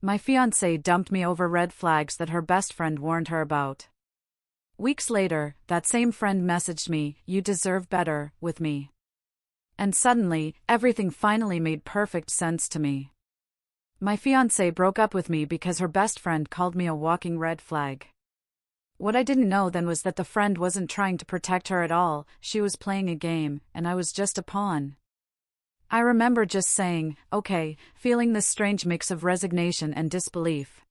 My fiancée dumped me over red flags that her best friend warned her about. Weeks later, that same friend messaged me, "You deserve better," with me. And suddenly, everything finally made perfect sense to me. My fiancée broke up with me because her best friend called me a walking red flag. What I didn't know then was that the friend wasn't trying to protect her at all, she was playing a game, and I was just a pawn. I remember just saying, "Okay," feeling this strange mix of resignation and disbelief.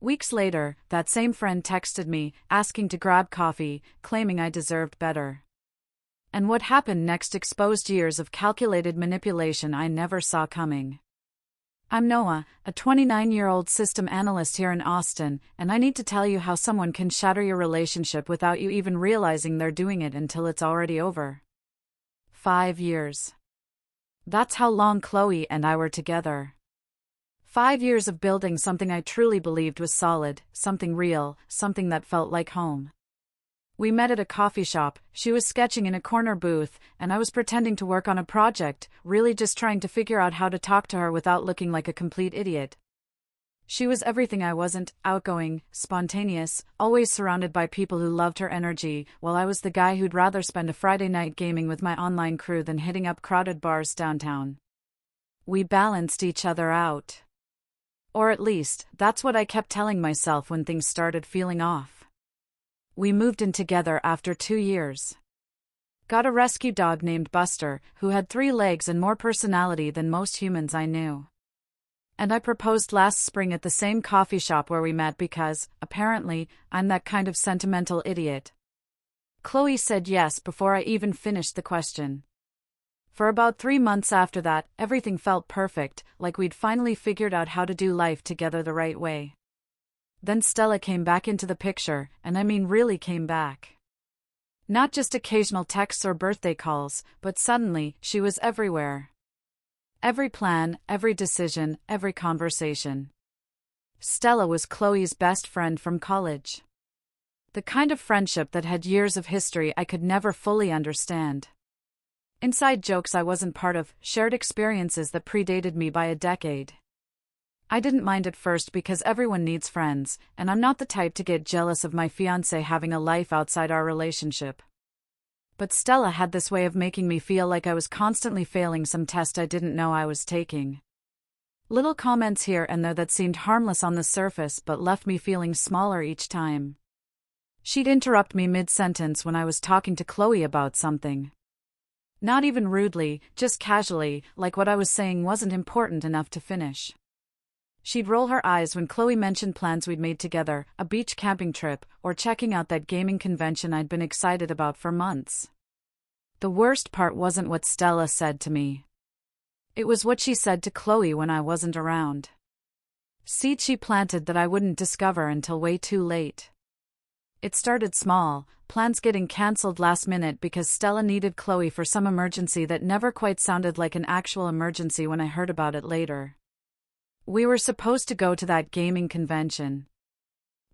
Weeks later, that same friend texted me, asking to grab coffee, claiming I deserved better. And what happened next exposed years of calculated manipulation I never saw coming. I'm Noah, a 29-year-old system analyst here in Austin, and I need to tell you how someone can shatter your relationship without you even realizing they're doing it until it's already over. 5 years. That's how long Chloe and I were together. 5 years of building something I truly believed was solid, something real, something that felt like home. We met at a coffee shop, she was sketching in a corner booth, and I was pretending to work on a project, really just trying to figure out how to talk to her without looking like a complete idiot. She was everything I wasn't: outgoing, spontaneous, always surrounded by people who loved her energy, while I was the guy who'd rather spend a Friday night gaming with my online crew than hitting up crowded bars downtown. We balanced each other out. Or at least, that's what I kept telling myself when things started feeling off. We moved in together after 2 years. Got a rescue dog named Buster, who had 3 legs and more personality than most humans I knew. And I proposed last spring at the same coffee shop where we met because, apparently, I'm that kind of sentimental idiot. Chloe said yes before I even finished the question. For about 3 months after that, everything felt perfect, like we'd finally figured out how to do life together the right way. Then Stella came back into the picture, and I mean really came back. Not just occasional texts or birthday calls, but suddenly, she was everywhere. Every plan, every decision, every conversation. Stella was Chloe's best friend from college. The kind of friendship that had years of history I could never fully understand. Inside jokes I wasn't part of, shared experiences that predated me by a decade. I didn't mind at first because everyone needs friends, and I'm not the type to get jealous of my fiancé having a life outside our relationship. But Stella had this way of making me feel like I was constantly failing some test I didn't know I was taking. Little comments here and there that seemed harmless on the surface but left me feeling smaller each time. She'd interrupt me mid-sentence when I was talking to Chloe about something. Not even rudely, just casually, like what I was saying wasn't important enough to finish. She'd roll her eyes when Chloe mentioned plans we'd made together, a beach camping trip, or checking out that gaming convention I'd been excited about for months. The worst part wasn't what Stella said to me. It was what she said to Chloe when I wasn't around. Seeds she planted that I wouldn't discover until way too late. It started small, plans getting cancelled last minute because Stella needed Chloe for some emergency that never quite sounded like an actual emergency when I heard about it later. We were supposed to go to that gaming convention.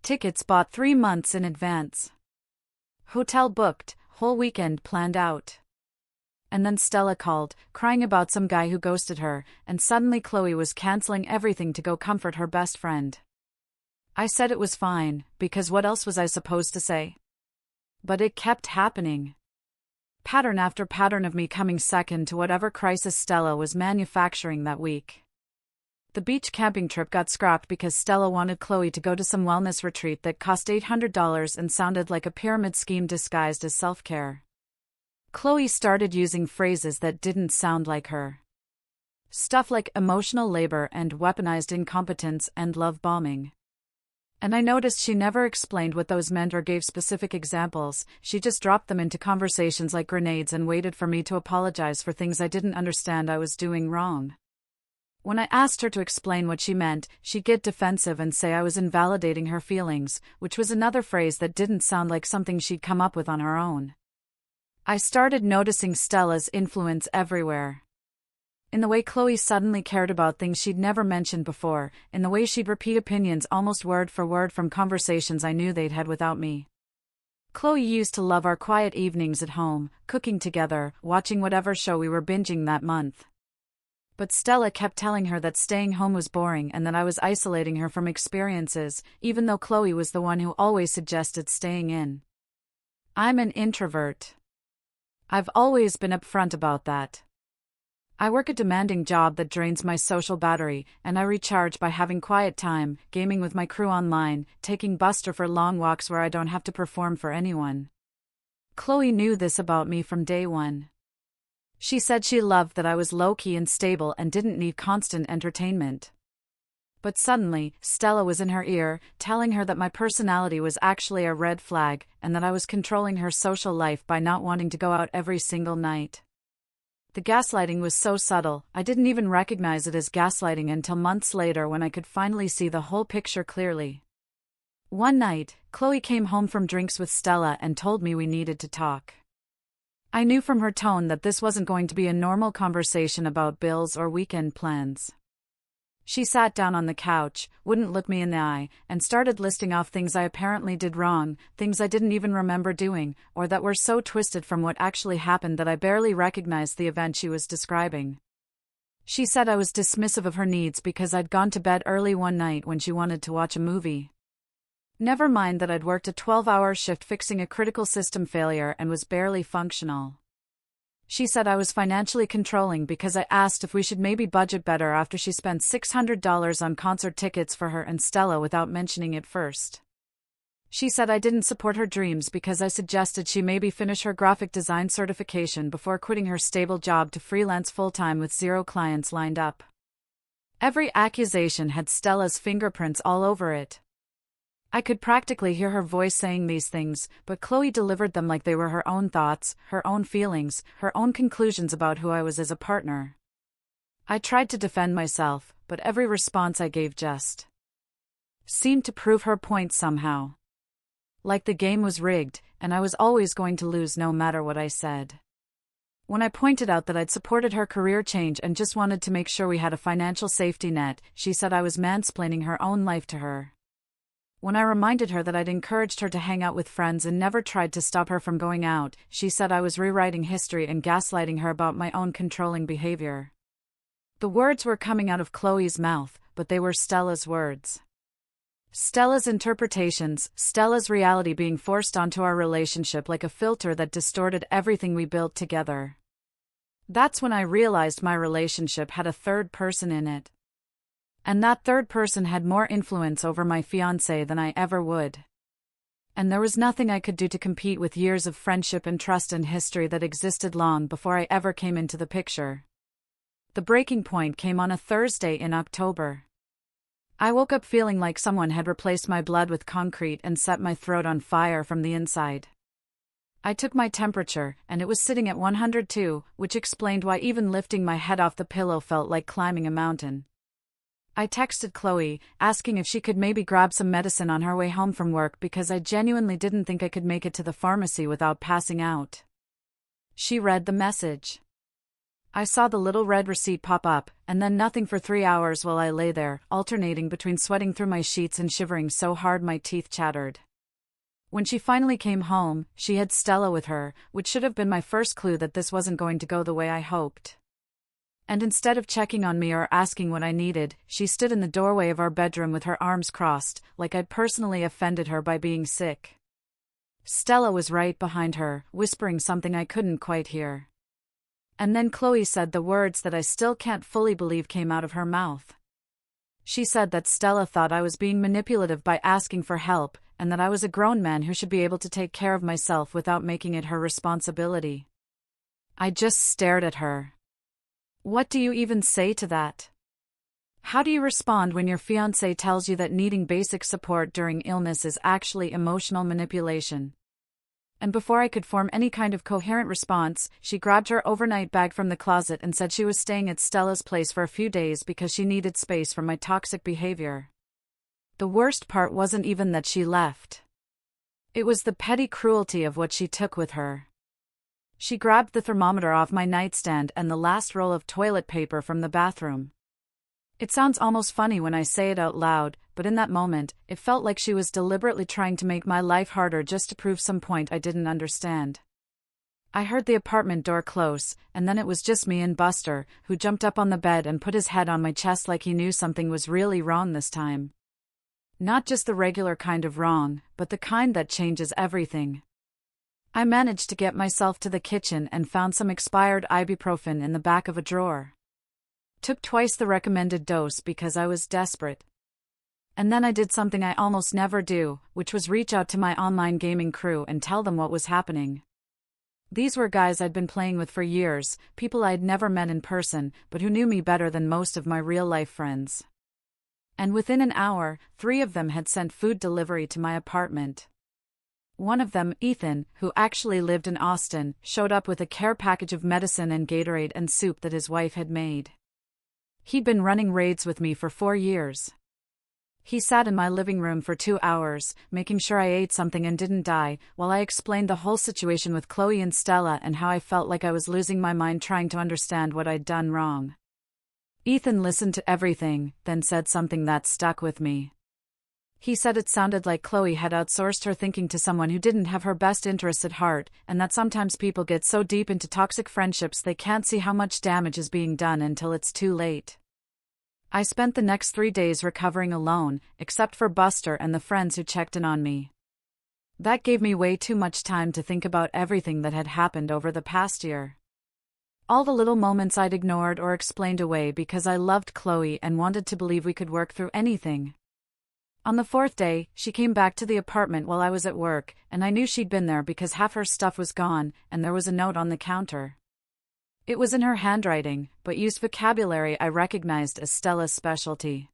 Tickets bought 3 months in advance. Hotel booked, whole weekend planned out. And then Stella called, crying about some guy who ghosted her, and suddenly Chloe was canceling everything to go comfort her best friend. I said it was fine, because what else was I supposed to say? But it kept happening. Pattern after pattern of me coming second to whatever crisis Stella was manufacturing that week. The beach camping trip got scrapped because Stella wanted Chloe to go to some wellness retreat that cost $800 and sounded like a pyramid scheme disguised as self-care. Chloe started using phrases that didn't sound like her. Stuff like emotional labor and weaponized incompetence and love bombing. And I noticed she never explained what those meant or gave specific examples, she just dropped them into conversations like grenades and waited for me to apologize for things I didn't understand I was doing wrong. When I asked her to explain what she meant, she'd get defensive and say I was invalidating her feelings, which was another phrase that didn't sound like something she'd come up with on her own. I started noticing Stella's influence everywhere. In the way Chloe suddenly cared about things she'd never mentioned before, in the way she'd repeat opinions almost word for word from conversations I knew they'd had without me. Chloe used to love our quiet evenings at home, cooking together, watching whatever show we were binging that month. But Stella kept telling her that staying home was boring and that I was isolating her from experiences, even though Chloe was the one who always suggested staying in. I'm an introvert. I've always been upfront about that. I work a demanding job that drains my social battery, and I recharge by having quiet time, gaming with my crew online, taking Buster for long walks where I don't have to perform for anyone. Chloe knew this about me from day one. She said she loved that I was low-key and stable and didn't need constant entertainment. But suddenly, Stella was in her ear, telling her that my personality was actually a red flag, and that I was controlling her social life by not wanting to go out every single night. The gaslighting was so subtle, I didn't even recognize it as gaslighting until months later when I could finally see the whole picture clearly. One night, Chloe came home from drinks with Stella and told me we needed to talk. I knew from her tone that this wasn't going to be a normal conversation about bills or weekend plans. She sat down on the couch, wouldn't look me in the eye, and started listing off things I apparently did wrong, things I didn't even remember doing, or that were so twisted from what actually happened that I barely recognized the event she was describing. She said I was dismissive of her needs because I'd gone to bed early one night when she wanted to watch a movie. Never mind that I'd worked a 12-hour shift fixing a critical system failure and was barely functional. She said I was financially controlling because I asked if we should maybe budget better after she spent $600 on concert tickets for her and Stella without mentioning it first. She said I didn't support her dreams because I suggested she maybe finish her graphic design certification before quitting her stable job to freelance full-time with 0 clients lined up. Every accusation had Stella's fingerprints all over it. I could practically hear her voice saying these things, but Chloe delivered them like they were her own thoughts, her own feelings, her own conclusions about who I was as a partner. I tried to defend myself, but every response I gave just seemed to prove her point somehow. Like the game was rigged, and I was always going to lose no matter what I said. When I pointed out that I'd supported her career change and just wanted to make sure we had a financial safety net, she said I was mansplaining her own life to her. When I reminded her that I'd encouraged her to hang out with friends and never tried to stop her from going out, she said I was rewriting history and gaslighting her about my own controlling behavior. The words were coming out of Chloe's mouth, but they were Stella's words. Stella's interpretations, Stella's reality being forced onto our relationship like a filter that distorted everything we built together. That's when I realized my relationship had a third person in it. And that third person had more influence over my fiancé than I ever would. And there was nothing I could do to compete with years of friendship and trust and history that existed long before I ever came into the picture. The breaking point came on a Thursday in October. I woke up feeling like someone had replaced my blood with concrete and set my throat on fire from the inside. I took my temperature, and it was sitting at 102, which explained why even lifting my head off the pillow felt like climbing a mountain. I texted Chloe, asking if she could maybe grab some medicine on her way home from work because I genuinely didn't think I could make it to the pharmacy without passing out. She read the message. I saw the little red receipt pop up, and then nothing for 3 hours while I lay there, alternating between sweating through my sheets and shivering so hard my teeth chattered. When she finally came home, she had Stella with her, which should have been my first clue that this wasn't going to go the way I hoped. And instead of checking on me or asking what I needed, she stood in the doorway of our bedroom with her arms crossed, like I'd personally offended her by being sick. Stella was right behind her, whispering something I couldn't quite hear. And then Chloe said the words that I still can't fully believe came out of her mouth. She said that Stella thought I was being manipulative by asking for help, and that I was a grown man who should be able to take care of myself without making it her responsibility. I just stared at her. What do you even say to that? How do you respond when your fiancé tells you that needing basic support during illness is actually emotional manipulation? And before I could form any kind of coherent response, she grabbed her overnight bag from the closet and said she was staying at Stella's place for a few days because she needed space from my toxic behavior. The worst part wasn't even that she left. It was the petty cruelty of what she took with her. She grabbed the thermometer off my nightstand and the last roll of toilet paper from the bathroom. It sounds almost funny when I say it out loud, but in that moment, it felt like she was deliberately trying to make my life harder just to prove some point I didn't understand. I heard the apartment door close, and then it was just me and Buster, who jumped up on the bed and put his head on my chest like he knew something was really wrong this time. Not just the regular kind of wrong, but the kind that changes everything. I managed to get myself to the kitchen and found some expired ibuprofen in the back of a drawer. Took twice the recommended dose because I was desperate. And then I did something I almost never do, which was reach out to my online gaming crew and tell them what was happening. These were guys I'd been playing with for years, people I'd never met in person, but who knew me better than most of my real-life friends. And within an hour, 3 of them had sent food delivery to my apartment. One of them, Ethan, who actually lived in Austin, showed up with a care package of medicine and Gatorade and soup that his wife had made. He'd been running raids with me for 4 years. He sat in my living room for 2 hours, making sure I ate something and didn't die, while I explained the whole situation with Chloe and Stella and how I felt like I was losing my mind trying to understand what I'd done wrong. Ethan listened to everything, then said something that stuck with me. He said it sounded like Chloe had outsourced her thinking to someone who didn't have her best interests at heart, and that sometimes people get so deep into toxic friendships they can't see how much damage is being done until it's too late. I spent the next 3 days recovering alone, except for Buster and the friends who checked in on me. That gave me way too much time to think about everything that had happened over the past year. All the little moments I'd ignored or explained away because I loved Chloe and wanted to believe we could work through anything. On the 4th day, she came back to the apartment while I was at work, and I knew she'd been there because half her stuff was gone, and there was a note on the counter. It was in her handwriting, but used vocabulary I recognized as Stella's specialty.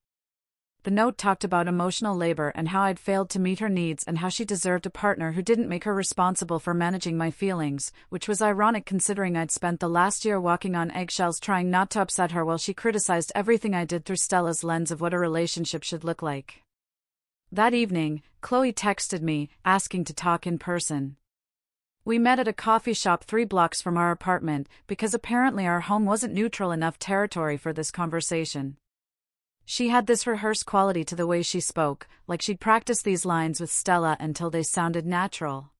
The note talked about emotional labor and how I'd failed to meet her needs and how she deserved a partner who didn't make her responsible for managing my feelings, which was ironic considering I'd spent the last year walking on eggshells trying not to upset her while she criticized everything I did through Stella's lens of what a relationship should look like. That evening, Chloe texted me, asking to talk in person. We met at a coffee shop 3 blocks from our apartment, because apparently our home wasn't neutral enough territory for this conversation. She had this rehearsed quality to the way she spoke, like she'd practiced these lines with Stella until they sounded natural.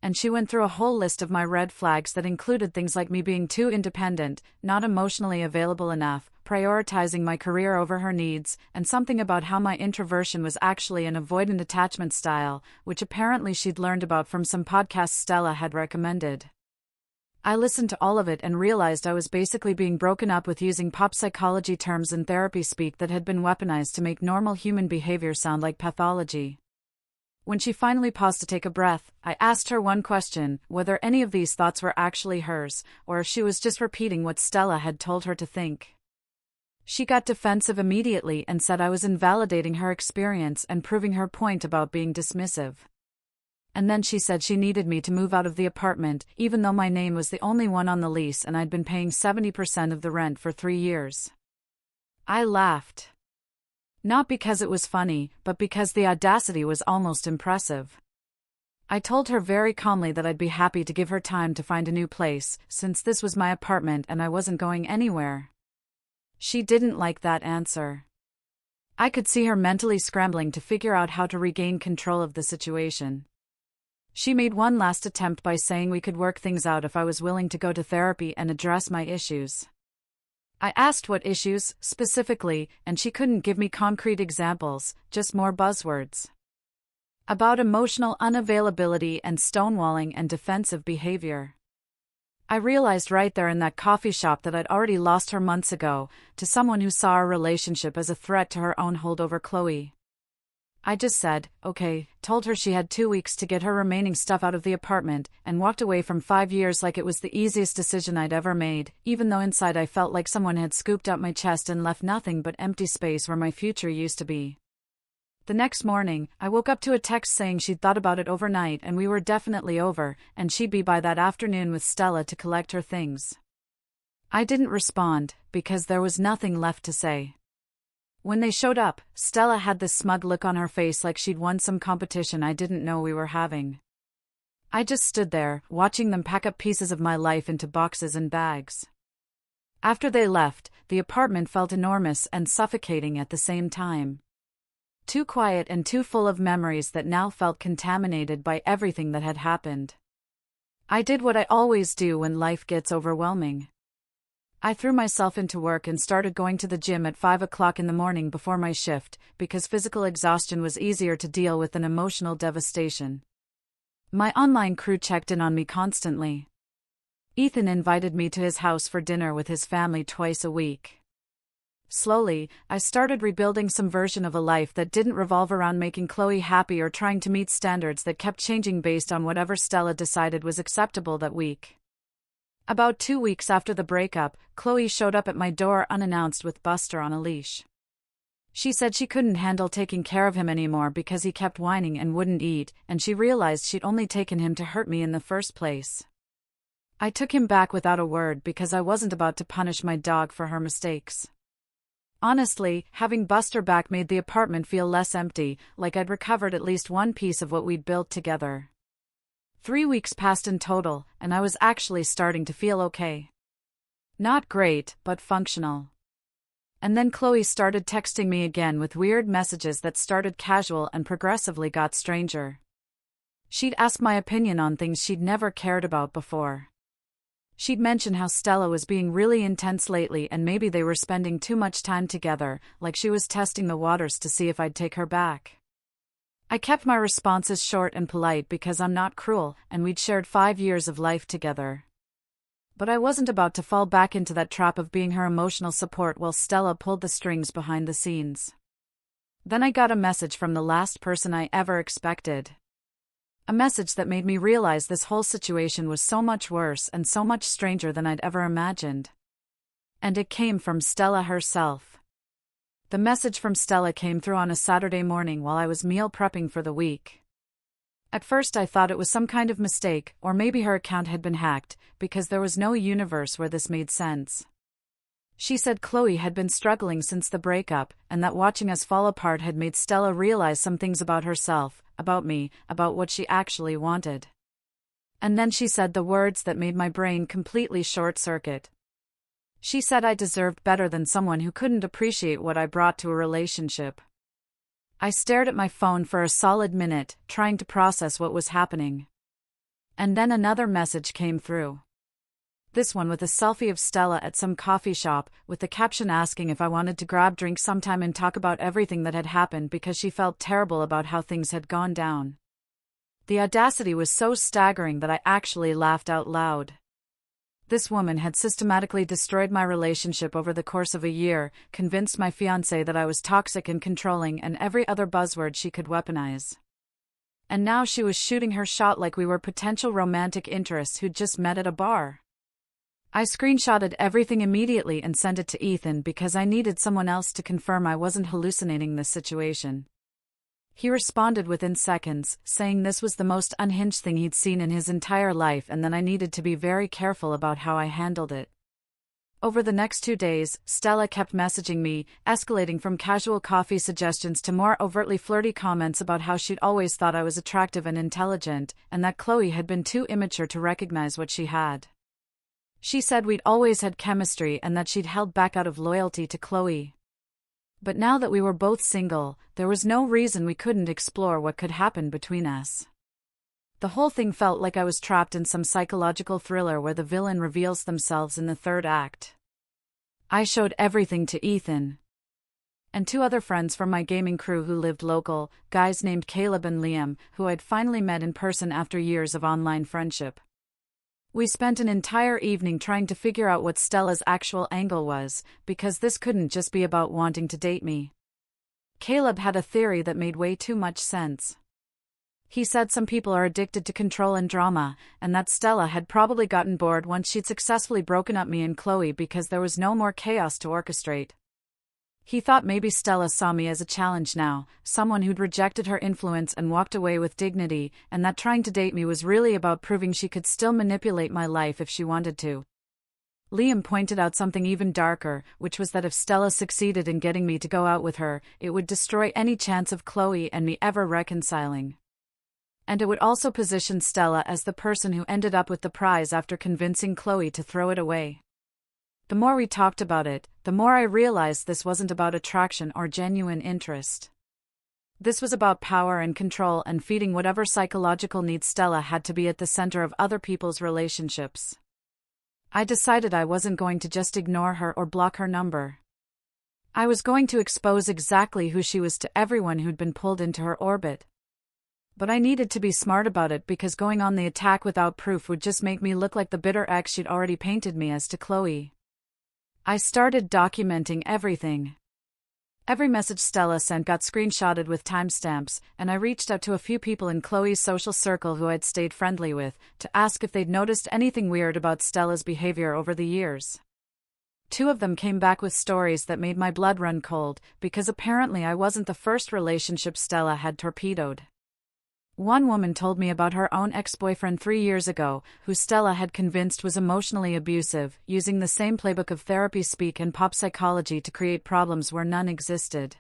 And she went through a whole list of my red flags that included things like me being too independent, not emotionally available enough, prioritizing my career over her needs, and something about how my introversion was actually an avoidant attachment style, which apparently she'd learned about from some podcasts Stella had recommended. I listened to all of it and realized I was basically being broken up with using pop psychology terms and therapy speak that had been weaponized to make normal human behavior sound like pathology. When she finally paused to take a breath, I asked her one question, whether any of these thoughts were actually hers, or if she was just repeating what Stella had told her to think. She got defensive immediately and said I was invalidating her experience and proving her point about being dismissive. And then she said she needed me to move out of the apartment, even though my name was the only one on the lease and I'd been paying 70% of the rent for 3 years. I laughed. Not because it was funny, but because the audacity was almost impressive. I told her very calmly that I'd be happy to give her time to find a new place, since this was my apartment and I wasn't going anywhere. She didn't like that answer. I could see her mentally scrambling to figure out how to regain control of the situation. She made one last attempt by saying we could work things out if I was willing to go to therapy and address my issues. I asked what issues, specifically, and she couldn't give me concrete examples, just more buzzwords. About emotional unavailability and stonewalling and defensive behavior. I realized right there in that coffee shop that I'd already lost her months ago, to someone who saw our relationship as a threat to her own hold over Chloe. I just said, okay, told her she had 2 weeks to get her remaining stuff out of the apartment, and walked away from 5 years like it was the easiest decision I'd ever made, even though inside I felt like someone had scooped up my chest and left nothing but empty space where my future used to be. The next morning, I woke up to a text saying she'd thought about it overnight and we were definitely over, and she'd be by that afternoon with Stella to collect her things. I didn't respond, because there was nothing left to say. When they showed up, Stella had this smug look on her face like she'd won some competition I didn't know we were having. I just stood there, watching them pack up pieces of my life into boxes and bags. After they left, the apartment felt enormous and suffocating at the same time. Too quiet and too full of memories that now felt contaminated by everything that had happened. I did what I always do when life gets overwhelming. I threw myself into work and started going to the gym at 5 o'clock in the morning before my shift, because physical exhaustion was easier to deal with than emotional devastation. My online crew checked in on me constantly. Ethan invited me to his house for dinner with his family twice a week. Slowly, I started rebuilding some version of a life that didn't revolve around making Chloe happy or trying to meet standards that kept changing based on whatever Stella decided was acceptable that week. About 2 weeks after the breakup, Chloe showed up at my door unannounced with Buster on a leash. She said she couldn't handle taking care of him anymore because he kept whining and wouldn't eat, and she realized she'd only taken him to hurt me in the first place. I took him back without a word because I wasn't about to punish my dog for her mistakes. Honestly, having Buster back made the apartment feel less empty, like I'd recovered at least one piece of what we'd built together. 3 weeks passed in total, and I was actually starting to feel okay. Not great, but functional. And then Chloe started texting me again with weird messages that started casual and progressively got stranger. She'd ask my opinion on things she'd never cared about before. She'd mention how Stella was being really intense lately and maybe they were spending too much time together, like she was testing the waters to see if I'd take her back. I kept my responses short and polite because I'm not cruel, and we'd shared 5 years of life together. But I wasn't about to fall back into that trap of being her emotional support while Stella pulled the strings behind the scenes. Then I got a message from the last person I ever expected. A message that made me realize this whole situation was so much worse and so much stranger than I'd ever imagined. And it came from Stella herself. The message from Stella came through on a Saturday morning while I was meal prepping for the week. At first I thought it was some kind of mistake, or maybe her account had been hacked, because there was no universe where this made sense. She said Chloe had been struggling since the breakup, and that watching us fall apart had made Stella realize some things about herself, about me, about what she actually wanted. And then she said the words that made my brain completely short-circuit. She said I deserved better than someone who couldn't appreciate what I brought to a relationship. I stared at my phone for a solid minute, trying to process what was happening. And then another message came through. This one with a selfie of Stella at some coffee shop, with the caption asking if I wanted to grab drinks sometime and talk about everything that had happened because she felt terrible about how things had gone down. The audacity was so staggering that I actually laughed out loud. This woman had systematically destroyed my relationship over the course of a year, convinced my fiancé that I was toxic and controlling and every other buzzword she could weaponize. And now she was shooting her shot like we were potential romantic interests who'd just met at a bar. I screenshotted everything immediately and sent it to Ethan because I needed someone else to confirm I wasn't hallucinating this situation. He responded within seconds, saying this was the most unhinged thing he'd seen in his entire life and that I needed to be very careful about how I handled it. Over the next 2 days, Stella kept messaging me, escalating from casual coffee suggestions to more overtly flirty comments about how she'd always thought I was attractive and intelligent, and that Chloe had been too immature to recognize what she had. She said we'd always had chemistry and that she'd held back out of loyalty to Chloe. But now that we were both single, there was no reason we couldn't explore what could happen between us. The whole thing felt like I was trapped in some psychological thriller where the villain reveals themselves in the third act. I showed everything to Ethan and 2 other friends from my gaming crew who lived local, guys named Caleb and Liam, who I'd finally met in person after years of online friendship. We spent an entire evening trying to figure out what Stella's actual angle was, because this couldn't just be about wanting to date me. Caleb had a theory that made way too much sense. He said some people are addicted to control and drama, and that Stella had probably gotten bored once she'd successfully broken up me and Chloe because there was no more chaos to orchestrate. He thought maybe Stella saw me as a challenge now, someone who'd rejected her influence and walked away with dignity, and that trying to date me was really about proving she could still manipulate my life if she wanted to. Liam pointed out something even darker, which was that if Stella succeeded in getting me to go out with her, it would destroy any chance of Chloe and me ever reconciling. And it would also position Stella as the person who ended up with the prize after convincing Chloe to throw it away. The more we talked about it, the more I realized this wasn't about attraction or genuine interest. This was about power and control and feeding whatever psychological needs Stella had to be at the center of other people's relationships. I decided I wasn't going to just ignore her or block her number. I was going to expose exactly who she was to everyone who'd been pulled into her orbit. But I needed to be smart about it because going on the attack without proof would just make me look like the bitter ex she'd already painted me as to Chloe. I started documenting everything. Every message Stella sent got screenshotted with timestamps, and I reached out to a few people in Chloe's social circle who I'd stayed friendly with, to ask if they'd noticed anything weird about Stella's behavior over the years. 2 of them came back with stories that made my blood run cold, because apparently I wasn't the first relationship Stella had torpedoed. One woman told me about her own ex-boyfriend 3 years ago, who Stella had convinced was emotionally abusive, using the same playbook of therapy speak and pop psychology to create problems where none existed.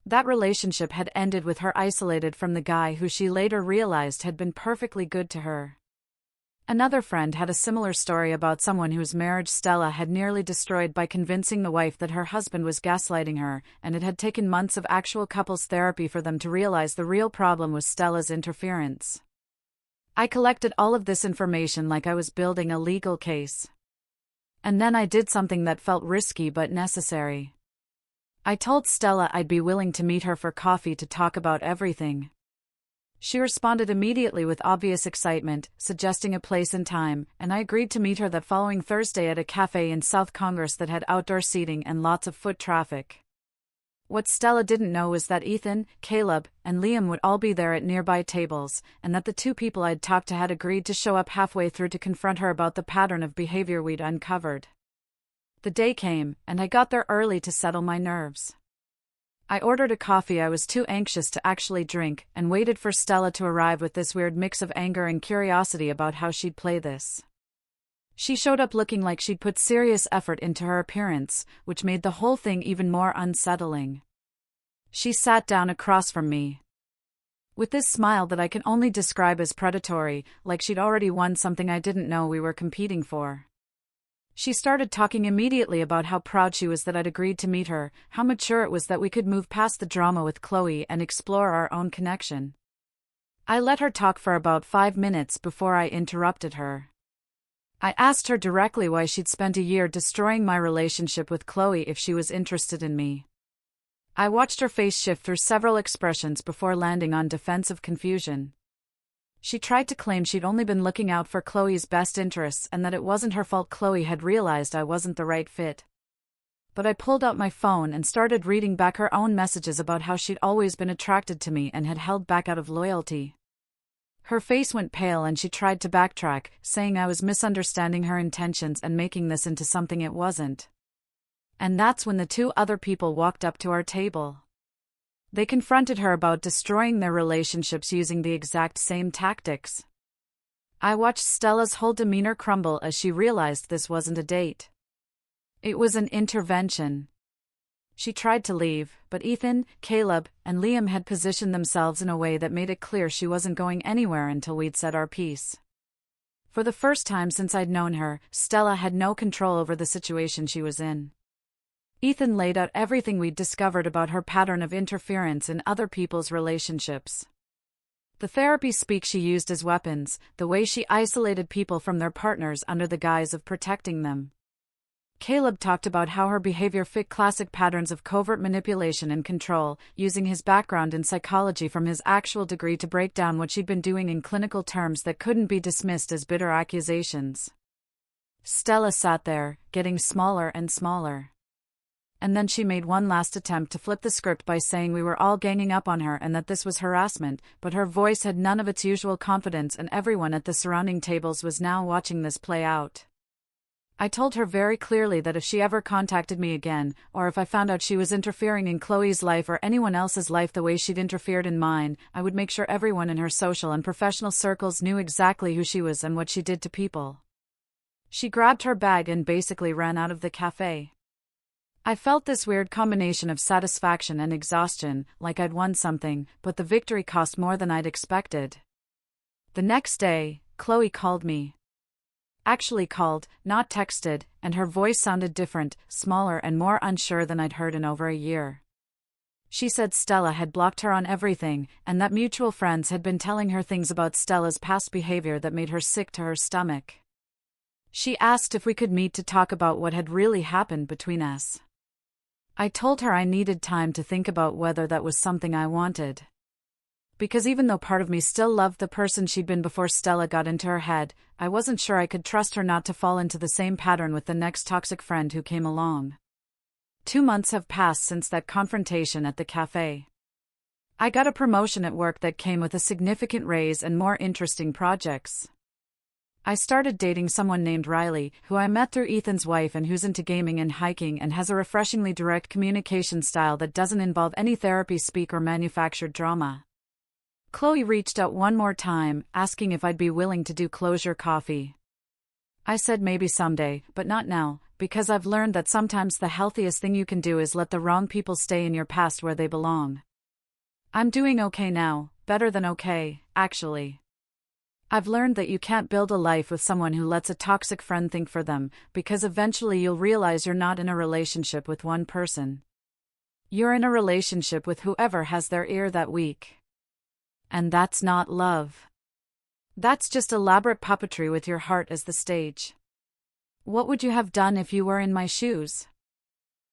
That relationship had ended with her isolated from the guy who she later realized had been perfectly good to her. Another friend had a similar story about someone whose marriage Stella had nearly destroyed by convincing the wife that her husband was gaslighting her, and it had taken months of actual couples therapy for them to realize the real problem was Stella's interference. I collected all of this information like I was building a legal case. And then I did something that felt risky but necessary. I told Stella I'd be willing to meet her for coffee to talk about everything. She responded immediately with obvious excitement, suggesting a place and time, and I agreed to meet her that following Thursday at a cafe in South Congress that had outdoor seating and lots of foot traffic. What Stella didn't know was that Ethan, Caleb, and Liam would all be there at nearby tables, and that the 2 people I'd talked to had agreed to show up halfway through to confront her about the pattern of behavior we'd uncovered. The day came, and I got there early to settle my nerves. I ordered a coffee I was too anxious to actually drink, and waited for Stella to arrive with this weird mix of anger and curiosity about how she'd play this. She showed up looking like she'd put serious effort into her appearance, which made the whole thing even more unsettling. She sat down across from me. With this smile that I can only describe as predatory, like she'd already won something I didn't know we were competing for. She started talking immediately about how proud she was that I'd agreed to meet her, how mature it was that we could move past the drama with Chloe and explore our own connection. I let her talk for about 5 minutes before I interrupted her. I asked her directly why she'd spent a year destroying my relationship with Chloe if she was interested in me. I watched her face shift through several expressions before landing on defensive confusion. She tried to claim she'd only been looking out for Chloe's best interests and that it wasn't her fault Chloe had realized I wasn't the right fit. But I pulled out my phone and started reading back her own messages about how she'd always been attracted to me and had held back out of loyalty. Her face went pale and she tried to backtrack, saying I was misunderstanding her intentions and making this into something it wasn't. And that's when the 2 other people walked up to our table. They confronted her about destroying their relationships using the exact same tactics. I watched Stella's whole demeanor crumble as she realized this wasn't a date. It was an intervention. She tried to leave, but Ethan, Caleb, and Liam had positioned themselves in a way that made it clear she wasn't going anywhere until we'd said our piece. For the first time since I'd known her, Stella had no control over the situation she was in. Ethan laid out everything we'd discovered about her pattern of interference in other people's relationships. The therapy speak she used as weapons, the way she isolated people from their partners under the guise of protecting them. Caleb talked about how her behavior fit classic patterns of covert manipulation and control, using his background in psychology from his actual degree to break down what she'd been doing in clinical terms that couldn't be dismissed as bitter accusations. Stella sat there, getting smaller and smaller. And then she made one last attempt to flip the script by saying we were all ganging up on her and that this was harassment, but her voice had none of its usual confidence and everyone at the surrounding tables was now watching this play out. I told her very clearly that if she ever contacted me again, or if I found out she was interfering in Chloe's life or anyone else's life the way she'd interfered in mine, I would make sure everyone in her social and professional circles knew exactly who she was and what she did to people. She grabbed her bag and basically ran out of the cafe. I felt this weird combination of satisfaction and exhaustion, like I'd won something, but the victory cost more than I'd expected. The next day, Chloe called me. Actually called, not texted, and her voice sounded different, smaller and more unsure than I'd heard in over a year. She said Stella had blocked her on everything, and that mutual friends had been telling her things about Stella's past behavior that made her sick to her stomach. She asked if we could meet to talk about what had really happened between us. I told her I needed time to think about whether that was something I wanted. Because even though part of me still loved the person she'd been before Stella got into her head, I wasn't sure I could trust her not to fall into the same pattern with the next toxic friend who came along. 2 months have passed since that confrontation at the cafe. I got a promotion at work that came with a significant raise and more interesting projects. I started dating someone named Riley, who I met through Ethan's wife and who's into gaming and hiking and has a refreshingly direct communication style that doesn't involve any therapy speak or manufactured drama. Chloe reached out one more time, asking if I'd be willing to do closure coffee. I said maybe someday, but not now, because I've learned that sometimes the healthiest thing you can do is let the wrong people stay in your past where they belong. I'm doing okay now, better than okay, actually. I've learned that you can't build a life with someone who lets a toxic friend think for them, because eventually you'll realize you're not in a relationship with one person. You're in a relationship with whoever has their ear that week. And that's not love. That's just elaborate puppetry with your heart as the stage. What would you have done if you were in my shoes?